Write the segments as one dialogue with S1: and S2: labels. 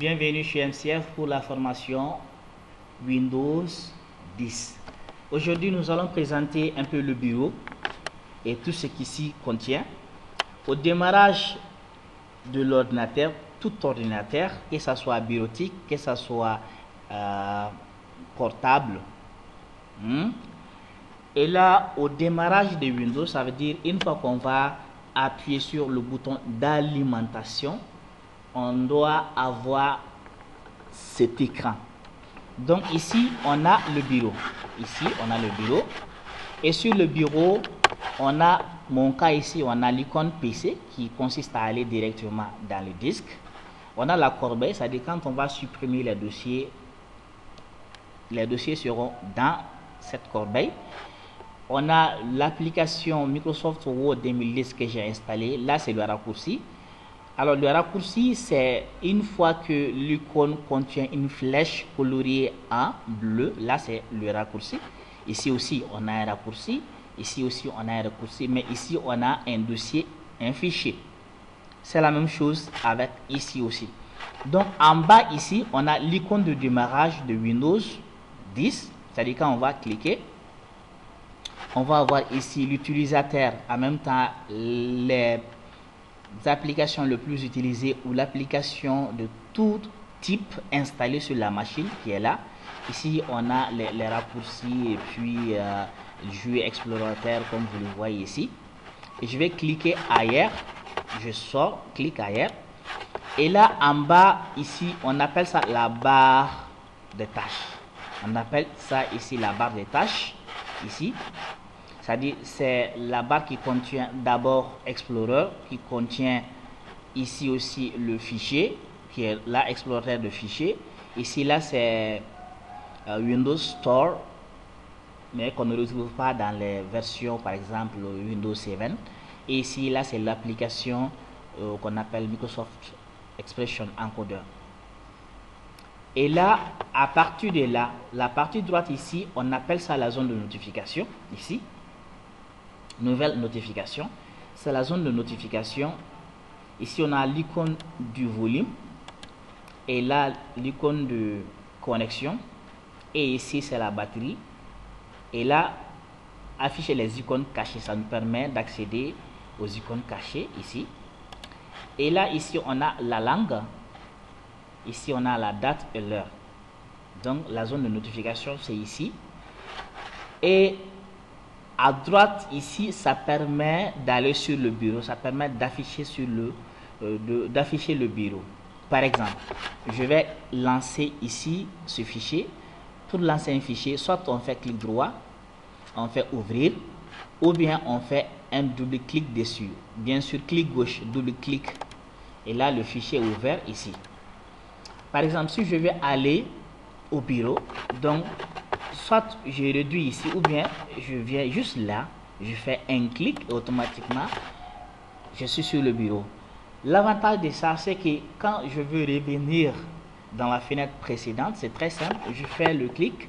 S1: Bienvenue chez MCF pour la formation Windows 10. Aujourd'hui, nous allons présenter un peu le bureau et tout ce qui s'y contient. Au démarrage de l'ordinateur, tout ordinateur, que ce soit bureautique, que ce soit portable. Et là, au démarrage de Windows, ça veut dire une fois qu'on va appuyer sur le bouton d'alimentation, on doit avoir cet écran. Donc ici, on a le bureau. Ici, on a le bureau. Et sur le bureau, on a, mon cas ici, on a l'icône PC qui consiste à aller directement dans le disque. On a la corbeille, c'est-à-dire quand on va supprimer les dossiers seront dans cette corbeille. On a l'application Microsoft Word 2010 que j'ai installée. Là, c'est le raccourci. Alors, le raccourci, c'est une fois que l'icône contient une flèche coloriée en bleu. Là, c'est le raccourci. Ici aussi, on a un raccourci. Ici aussi, on a un raccourci. Mais ici, on a un dossier, un fichier. C'est la même chose avec ici aussi. Donc, en bas, ici, on a l'icône de démarrage de Windows 10. C'est-à-dire quand on va cliquer, on va avoir ici l'utilisateur, en même temps les applications les plus utilisées ou l'application de tout type installée sur la machine qui est là. Ici, on a les raccourcis et puis jouer explorateur comme vous le voyez ici. Et je vais cliquer ailleurs. Je sors, clique ailleurs. Et là, en bas, ici, on appelle ça la barre de tâches. On appelle ça ici la barre de tâches. Ici. C'est-à-dire, c'est la barre qui contient d'abord Explorer, qui contient ici aussi le fichier, qui est là, explorateur de fichiers. Ici, là, c'est Windows Store, mais qu'on ne retrouve pas dans les versions, par exemple, Windows 7. Et ici, là, c'est l'application qu'on appelle Microsoft Expression Encoder. Et là, à partir de là, la partie droite ici, on appelle ça la zone de notification, ici. Nouvelle notification, c'est la zone de notification. Ici, on a l'icône du volume et là, l'icône de connexion. Et ici, c'est la batterie. Et là, afficher les icônes cachées, ça nous permet d'accéder aux icônes cachées ici. Et là, ici, on a la langue. Ici, on a la date et l'heure. Donc, la zone de notification, c'est ici. Et à droite, ici, ça permet d'aller sur le bureau. Ça permet d'afficher sur d'afficher le bureau. Par exemple, je vais lancer ici ce fichier. Pour lancer un fichier, soit on fait clic droit, on fait ouvrir, ou bien on fait un double clic dessus. Bien sûr, clic gauche, double clic. Et là, le fichier est ouvert ici. Par exemple, si je vais aller au bureau, donc, soit je réduis ici, ou bien je viens juste là, je fais un clic et automatiquement, je suis sur le bureau. L'avantage de ça, c'est que quand je veux revenir dans la fenêtre précédente, c'est très simple. Je fais le clic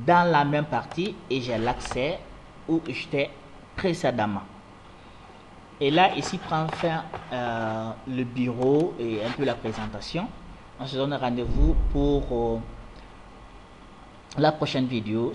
S1: dans la même partie et j'ai l'accès où j'étais précédemment. Et là, ici prend fin le bureau et un peu la présentation. On se donne rendez-vous pour la prochaine vidéo.